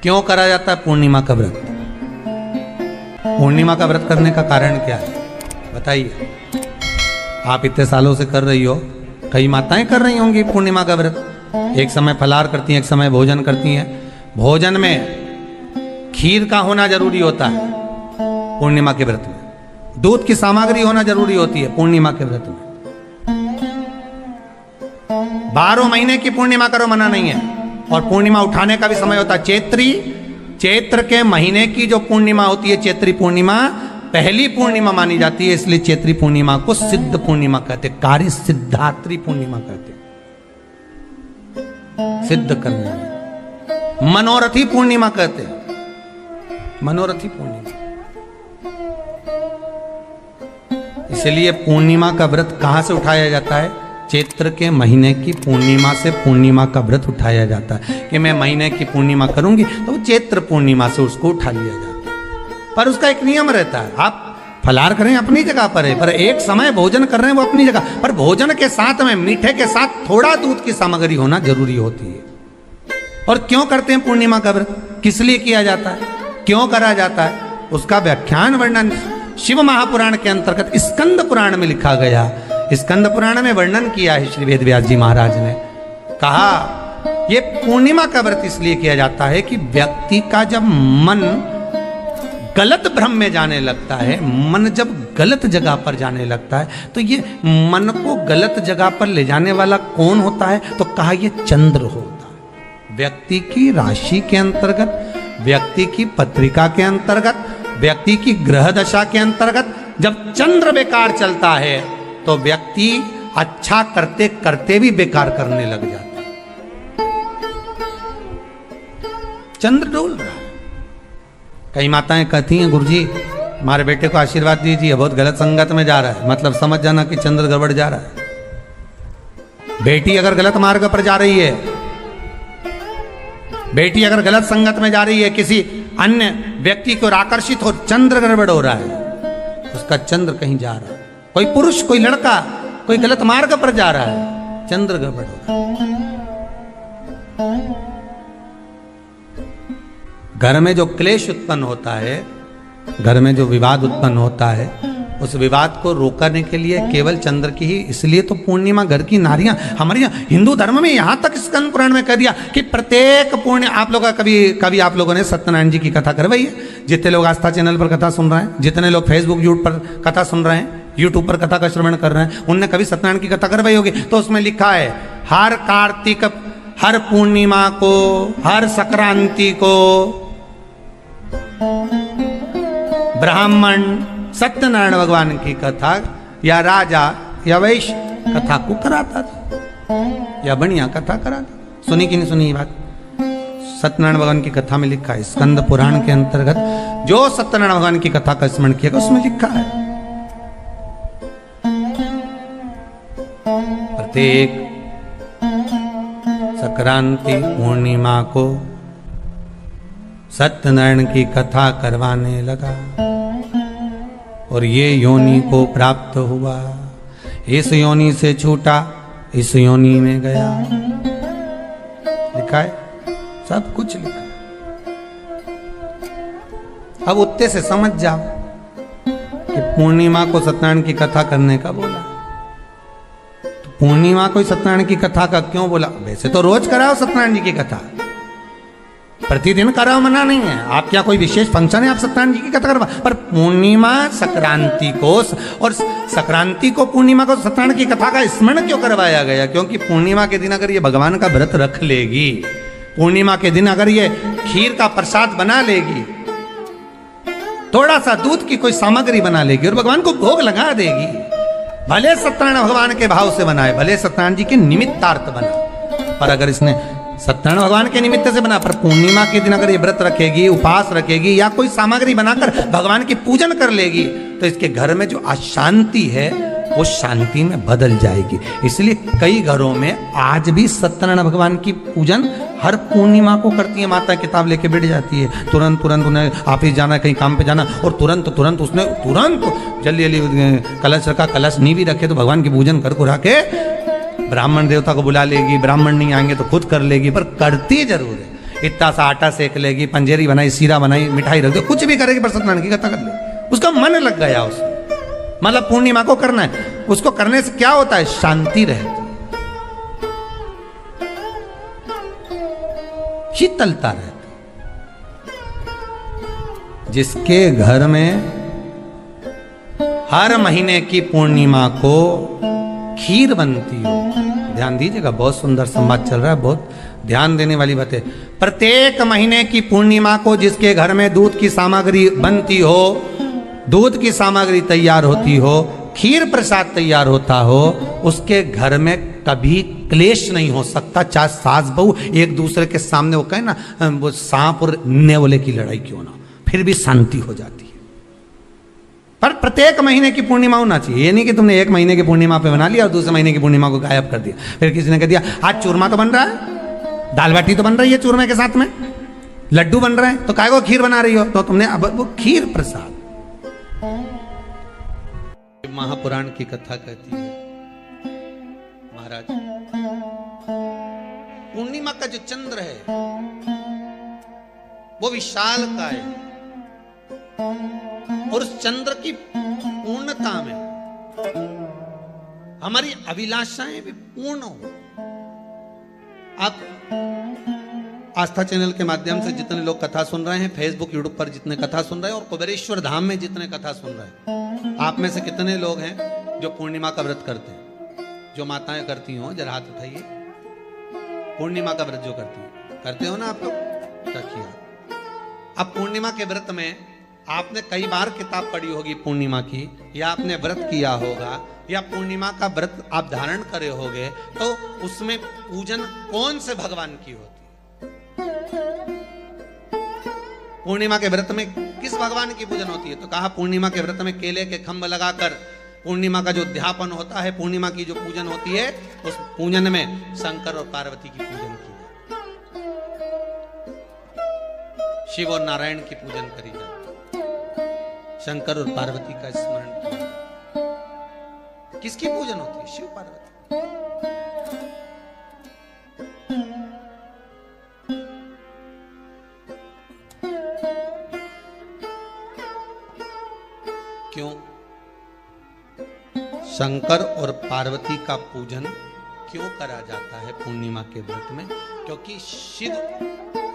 क्यों करा जाता है पूर्णिमा का व्रत? पूर्णिमा का व्रत करने का कारण क्या है बताइए? आप इतने सालों से कर रही हो, कई माताएं कर रही होंगी पूर्णिमा का व्रत। एक समय फलाहार करती हैं, एक समय भोजन करती हैं। भोजन में खीर का होना जरूरी होता है पूर्णिमा के व्रत में, दूध की सामग्री होना जरूरी होती है पूर्णिमा के व्रत में। 12 महीने की पूर्णिमा करो मना नहीं है। और पूर्णिमा उठाने का भी समय होता है चैत्र के महीने की जो पूर्णिमा होती है, चैत्री पूर्णिमा पहली पूर्णिमा मानी जाती है, इसलिए चैत्री पूर्णिमा को सिद्ध पूर्णिमा कहते, कार्य सिद्धात्री पूर्णिमा कहते, सिद्ध करने। मनोरथी पूर्णिमा कहते, मनोरथी पूर्णिमा। इसलिए पूर्णिमा का व्रत कहां से उठाया जाता है? चैत्र के महीने की पूर्णिमा से पूर्णिमा का व्रत उठाया जाता है कि मैं महीने की पूर्णिमा करूंगी तो चैत्र पूर्णिमा से उसको उठा लिया जाता है। पर उसका एक नियम रहता है, आप फलाहार करें अपनी जगह पर है, पर एक समय भोजन कर रहे हैं वो अपनी जगह पर। भोजन के साथ में मीठे के साथ थोड़ा दूध की सामग्री होना जरूरी होती है। और क्यों करते हैं पूर्णिमा का व्रत, किस लिए किया जाता है, क्यों करा जाता है, उसका व्याख्यान वर्णन शिव महापुराण के अंतर्गत स्कंद पुराण में लिखा गया। स्कंद पुराण में वर्णन किया है श्री वेद व्यास जी महाराज ने। कहा ये पूर्णिमा का व्रत इसलिए किया जाता है कि व्यक्ति का जब मन गलत भ्रम में जाने लगता है, मन जब गलत जगह पर जाने लगता है, तो ये मन को गलत जगह पर ले जाने वाला कौन होता है? तो कहा ये चंद्र होता है। व्यक्ति की राशि के अंतर्गत, व्यक्ति की पत्रिका के अंतर्गत, व्यक्ति की ग्रह दशा के अंतर्गत जब चंद्र बेकार चलता है तो व्यक्ति अच्छा करते करते भी बेकार करने लग जाता है। चंद्र डोल रहा है। कई माताएं कहती हैं गुरुजी हमारे बेटे को आशीर्वाद दीजिए, बहुत गलत संगत में जा रहा है। मतलब समझ जाना कि चंद्र गड़बड़ जा रहा है। बेटी अगर गलत मार्ग पर जा रही है, बेटी अगर गलत संगत में जा रही है, किसी अन्य व्यक्ति को आकर्षित हो, चंद्र गड़बड़ हो रहा है, उसका चंद्र कहीं जा रहा है। कोई पुरुष, कोई लड़का, कोई गलत मार्ग पर जा रहा है, चंद्र गड़बड़ हो रहा है। घर में जो क्लेश उत्पन्न होता है, घर में जो विवाद उत्पन्न होता है, उस विवाद को रोकने के लिए केवल चंद्र की ही, इसलिए तो पूर्णिमा घर की नारियां हमारे यहाँ हिंदू धर्म में यहां तक स्कंद पुराण में कह दिया कि प्रत्येक पुण्य आप लोग कभी आप लोगों ने सत्यनारायण जी की कथा करवाई है? जितने लोग आस्था चैनल पर कथा सुन रहे हैं, जितने लोग फेसबुक यूट्यूब पर कथा सुन रहे हैं, यूट्यूब पर कथा का श्रवण कर रहे हैं, उनने कभी सत्यनारायण की कथा करवाई होगी। तो उसमें लिखा है हर कार्तिक, हर पूर्णिमा को, हर संक्रांति को ब्राह्मण सत्यनारायण भगवान की कथा या राजा या वैश्य कथा को कराता था या बढ़िया कथा कराता। सुनी कि नहीं सुनी ये बात? सत्यनारायण भगवान की कथा में लिखा है, स्कंद पुराण के अंतर्गत जो सत्यनारायण भगवान की कथा का स्मरण किया उसमें लिखा है प्रत्येक संक्रांति पूर्णिमा को सत्यनारायण की कथा करवाने लगा और ये योनि को प्राप्त हुआ, इस योनि से छूटा, इस योनि में गया। लिखा है, सब कुछ लिखा है। अब उत्ते से समझ जाओ कि पूर्णिमा को सत्यनारायण की कथा करने का बोला, तो पूर्णिमा को सत्यनारायण की कथा का क्यों बोला? वैसे तो रोज कराओ सत्यनारायण जी की कथा, प्रतिदिन कराओ, मना नहीं है। आप क्या कोई विशेष फंक्शन है आप सत्यनारायण जी की कथा करवा, पर पूर्णिमा संक्रांति को और संक्रांति को पूर्णिमा को सत्यनारायण की कथा का स्मरण क्यों करवाया गया? क्योंकि पूर्णिमा के दिन अगर ये भगवान का व्रत रख लेगी, पूर्णिमा के दिन अगर ये खीर का प्रसाद बना लेगी, थोड़ा सा दूध की कोई सामग्री बना लेगी और भगवान को भोग लगा देगी, भले सत्यनारायण भगवान के भाव से बनाए, भले सत्यनारायण जी के निमित्तार्थ बना, पर अगर इसने सत्यनारायण भगवान के निमित्त से बना, पर पूर्णिमा के दिन अगर ये व्रत रखेगी, उपवास रखेगी या कोई सामग्री बनाकर भगवान की पूजन कर लेगी, तो इसके घर में जो अशांति है वो शांति में बदल जाएगी। इसलिए कई घरों में आज भी सत्यनारायण भगवान की पूजन हर पूर्णिमा को करती है। माता किताब लेके बैठ जाती है, तुरंत उन्हें ऑफिस जाना, कहीं काम पे जाना, और तुरंत उसने जल्दी कलश रखा, कलश नहीं भी रखे तो भगवान की पूजन कर कुरा के ब्राह्मण देवता को बुला लेगी, ब्राह्मण नहीं आएंगे तो खुद कर लेगी, पर करती जरूर है। इतना सा आटा सेक लेगी, पंजेरी बनाई, सीरा बनाई, मिठाई रख दो, कुछ भी करेगी पर सत्यनारायण की कथा कर ले। उसका मन लग गया उसमें, मतलब पूर्णिमा को करना है। उसको करने से क्या होता है? शांति रहती, शीतलता रहती। जिसके घर में हर महीने की पूर्णिमा को खीर बनती हो, ध्यान दीजिएगा, बहुत सुंदर संवाद चल रहा है, बहुत ध्यान देने वाली बात है। प्रत्येक महीने की पूर्णिमा को जिसके घर में दूध की सामग्री बनती हो, दूध की सामग्री तैयार होती हो, खीर प्रसाद तैयार होता हो, उसके घर में कभी क्लेश नहीं हो सकता। चाहे सास बहू एक दूसरे के सामने वो कहे ना, वो सांप और नेवले की लड़ाई क्यों ना, फिर भी शांति हो जाती है। पर प्रत्येक महीने की पूर्णिमा होना चाहिए। ये नहीं कि तुमने एक महीने की पूर्णिमा पे बना लिया और दूसरे महीने की पूर्णिमा को गायब कर दिया। फिर किसी ने कह दिया आज चूरमा तो बन रहा है, दाल बाटी तो बन रही है चूरमे के साथ में, लड्डू बन रहे हैं, तो काय को खीर बना रही हो? तो तुमने अब वो खीर प्रसाद। महापुराण की कथा कहती है, महाराज पूर्णिमा का जो चंद्र है वो विशाल का है, और उस चंद्र की पूर्णता में हमारी अभिलाषाएं भी पूर्ण हो। आप आस्था चैनल के माध्यम से जितने लोग कथा सुन रहे हैं, फेसबुक यूट्यूब पर जितने कथा सुन रहे हैं, और कुबेरेश्वर धाम में जितने कथा सुन रहे हैं, आप में से कितने लोग हैं जो पूर्णिमा का व्रत करते हैं? जो माताएं करती हो जरा हाथ उठाइए। पूर्णिमा का व्रत जो करते हो ना आप लोग, रखिए। अब पूर्णिमा के व्रत में आपने कई बार किताब पढ़ी होगी पूर्णिमा की, या आपने व्रत किया होगा, या पूर्णिमा का व्रत आप धारण करे होगे, तो उसमें पूजन कौन से भगवान की होती है? पूर्णिमा के व्रत में किस भगवान की पूजन होती है? तो कहा पूर्णिमा के व्रत में केले के खंभ लगाकर पूर्णिमा का जो अध्यापन होता है, पूर्णिमा की जो पूजन होती है, उस पूजन में शंकर और पार्वती की पूजन की जाती, शिव और नारायण की पूजन करी जाती, शंकर और पार्वती का स्मरण किया। किसकी पूजन होती है? शिव पार्वती। क्यों शंकर और पार्वती का पूजन क्यों करा जाता है पूर्णिमा के व्रत में? क्योंकि शिव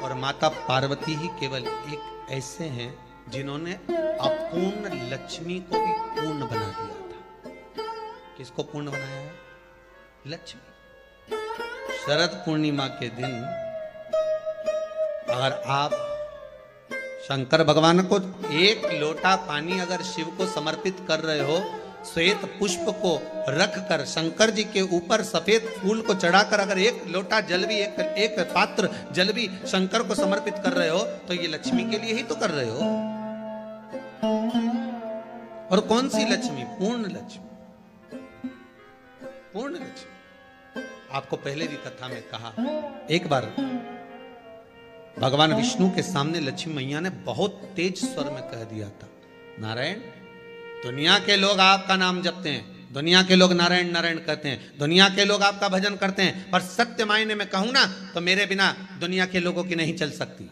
और माता पार्वती ही केवल एक ऐसे हैं जिन्होंने अपूर्ण लक्ष्मी को भी पूर्ण बना दिया था। किसको पूर्ण बनाया है? लक्ष्मी। शरद पूर्णिमा के दिन अगर आप शंकर भगवान को एक लोटा पानी अगर शिव को समर्पित कर रहे हो, श्वेत पुष्प को रखकर शंकर जी के ऊपर सफेद फूल को चढ़ाकर अगर एक लोटा जल भी, एक पात्र जल भी शंकर को समर्पित कर रहे हो, तो ये लक्ष्मी के लिए ही तो कर रहे हो। और कौन सी लक्ष्मी? पूर्ण लक्ष्मी। पूर्ण लक्ष्मी। आपको पहले भी कथा में कहा, एक बार भगवान विष्णु के सामने लक्ष्मी मैया ने बहुत तेज स्वर में कह दिया था, नारायण, दुनिया के लोग आपका नाम जपते हैं, दुनिया के लोग नारायण नारायण कहते हैं, दुनिया के लोग आपका भजन करते हैं, पर सत्य मायने में कहूं ना तो मेरे बिना दुनिया के लोगों की नहीं चल सकती,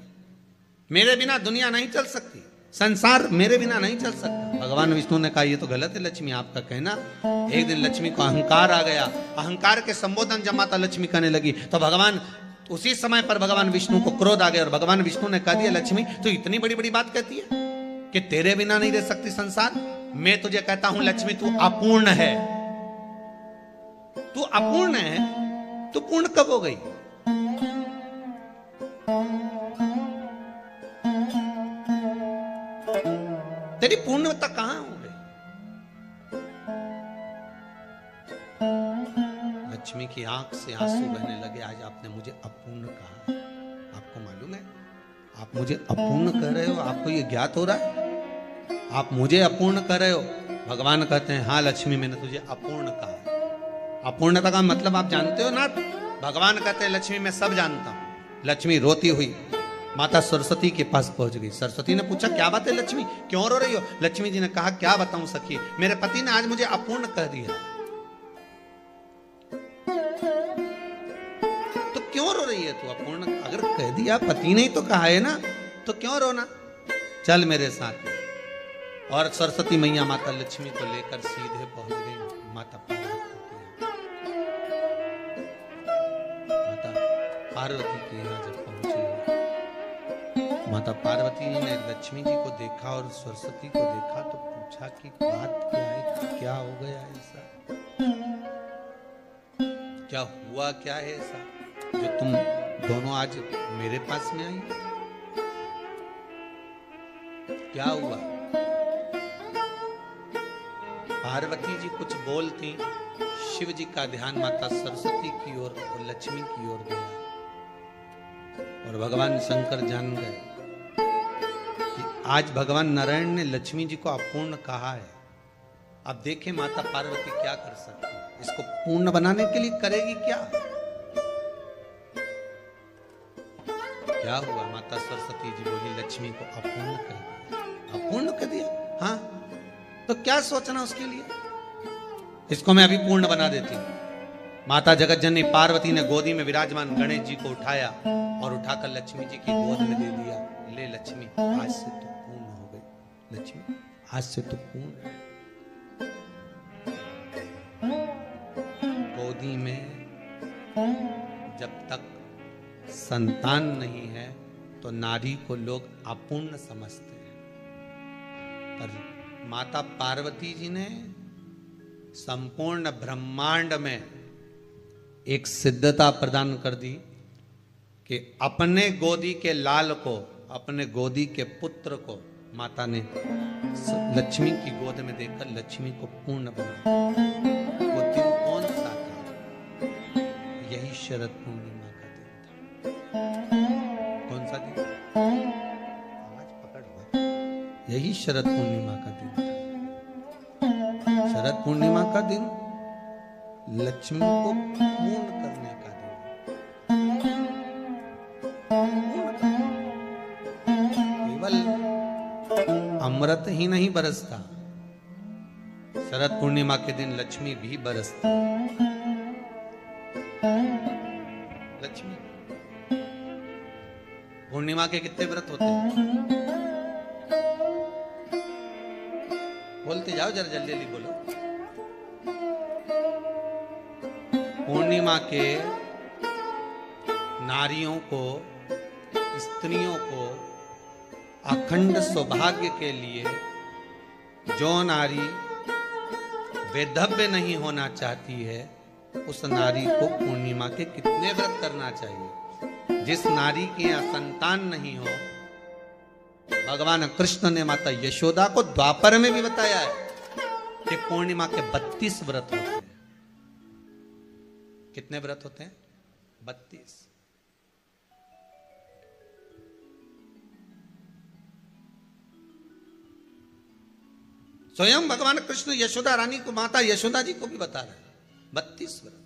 मेरे बिना दुनिया नहीं चल सकती, संसार मेरे बिना नहीं चल सकता। भगवान विष्णु ने कहा ये तो गलत है लक्ष्मी आपका कहना। एक दिन लक्ष्मी को अहंकार आ गया, अहंकार के संबोधन जब माता लक्ष्मी कहने लगी तो भगवान उसी समय पर भगवान विष्णु को क्रोध आ गया और भगवान विष्णु ने कह दिया, लक्ष्मी तू इतनी बड़ी बड़ी बात कहती है कि तेरे बिना नहीं रह सकती संसार। मैं तुझे कहता हूं लक्ष्मी तू अपूर्ण है, तू अपूर्ण है, तू पूर्ण कब हो गई? तेरी पूर्णता कहां हो गई? लक्ष्मी की आंख से आंसू बहने लगे। आज आपने मुझे अपूर्ण कहा, आपको मालूम है आप मुझे अपूर्ण कह रहे हो? आपको ये ज्ञात हो रहा है आप मुझे अपूर्ण कह रहे हो? भगवान कहते हैं हाँ लक्ष्मी मैंने तुझे अपूर्ण कहा। अपूर्णता का मतलब आप जानते हो ना? भगवान कहते हैं लक्ष्मी मैं सब जानता हूं। लक्ष्मी रोती हुई माता सरस्वती के पास पहुंच गई। सरस्वती ने पूछा क्या बात है लक्ष्मी, क्यों रो रही हो? लक्ष्मी जी ने कहा क्या बताऊं सखी, मेरे पति ने आज मुझे अपूर्ण कह दिया। तो क्यों रो रही है तू अपूर्ण, अगर कह दिया पति ने तो कहा है ना, तो क्यों रोना, चल मेरे साथ। और सरस्वती मैया माता लक्ष्मी को लेकर सीधे पहुंच गई माता पार्वती के यहाँ। माता पार्वती के यहाँ जब पहुंची, माता पार्वती ने लक्ष्मी जी को देखा और सरस्वती को देखा तो पूछा कि बात क्या है, क्या हो गया ऐसा, क्या हुआ, क्या है ऐसा जो तुम दोनों आज मेरे पास में आई, क्या हुआ। पार्वती जी कुछ बोलती, शिव जी का ध्यान माता सरस्वती की ओर और लक्ष्मी की ओर गया और भगवान शंकर जान गए कि आज भगवान नारायण ने लक्ष्मी जी को अपूर्ण कहा है। अब देखें माता पार्वती क्या कर सकती है, इसको पूर्ण बनाने के लिए करेगी क्या। क्या हुआ, माता सरस्वती जी बोली लक्ष्मी को अपूर्ण कर दिया, अपूर्ण कर दिया, हाँ तो क्या सोचना उसके लिए, इसको मैं अभी पूर्ण बना देती हूं। माता जगत जननी पार्वती ने गोदी में विराजमान गणेश जी को उठाया और उठाकर लक्ष्मी जी की गोद में दे दिया। ले लक्ष्मी, आज से तू पूर्ण हो गई, लक्ष्मी आज से तू पूर्ण। गोदी में जब तक संतान नहीं है तो नारी को लोग अपूर्ण समझते हैं, पर माता पार्वती जी ने संपूर्ण ब्रह्मांड में एक सिद्धता प्रदान कर दी कि अपने गोदी के लाल को, अपने गोदी के पुत्र को माता ने लक्ष्मी की गोद में देकर लक्ष्मी को पूर्ण बना। वो दिन कौन सा था, यही शरद पूर्णिमा का दिन था। कौन सा दिन, आवाज पकड़ हुआ, यही शरद पूर्णिमा का दिन था। शरद पूर्णिमा का दिन लक्ष्मी को पूर्ण करने का दिन, केवल अमृत ही नहीं बरसता, शरद पूर्णिमा के दिन लक्ष्मी भी बरसती। लक्ष्मी पूर्णिमा के कितने व्रत होते हैं, बोलते जाओ जरा, जल्दी जल्दी बोलो। पूर्णिमा के नारियों को, स्त्रियों को अखंड सौभाग्य के लिए, जो नारी वैधव्य नहीं होना चाहती है उस नारी को पूर्णिमा के कितने व्रत करना चाहिए। जिस नारी के यहाँ संतान नहीं हो, भगवान कृष्ण ने माता यशोदा को द्वापर में भी बताया है कि पूर्णिमा के 32 व्रत होते हैं। कितने व्रत होते हैं, 32। स्वयं भगवान कृष्ण यशोदा रानी को, माता यशोदा जी को भी बता रहे हैं 32 व्रत।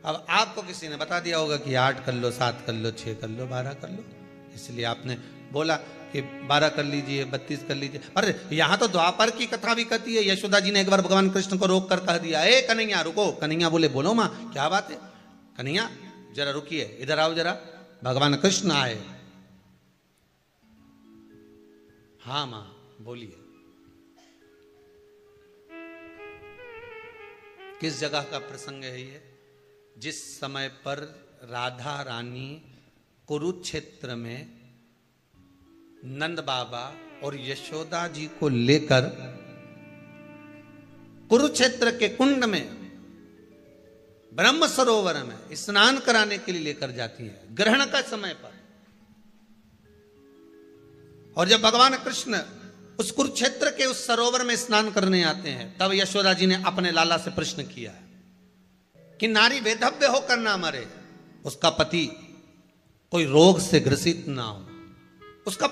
अब आपको किसी ने बता दिया होगा कि 8 कर लो, 7 कर लो, 6 कर लो, 12 कर लो, इसलिए आपने बोला कि 12 कर लीजिए, 32 कर लीजिए। अरे यहां तो द्वापर की कथा भी कहती है। यशोदा जी ने एक बार भगवान कृष्ण को रोक कर कह दिया, ए कन्हैया रुको। कन्हैया बोले, बोलो मां क्या बात है। कन्हैया जरा रुकिए, इधर आओ जरा। भगवान कृष्ण आए। हाँ मां बोलिए। किस जगह का प्रसंग है ये, जिस समय पर राधा रानी कुरुक्षेत्र में नंद बाबा और यशोदा जी को लेकर कुरुक्षेत्र के कुंड में, ब्रह्म सरोवर में स्नान कराने के लिए लेकर जाती है, ग्रहण का समय पर। और जब भगवान कृष्ण उस कुरुक्षेत्र के उस सरोवर में स्नान करने आते हैं, तब यशोदा जी ने अपने लाला से प्रश्न किया कि नारी वैधव्य होकर ना मरे, उसका पति कोई रोग से ग्रसित ना हो, उसका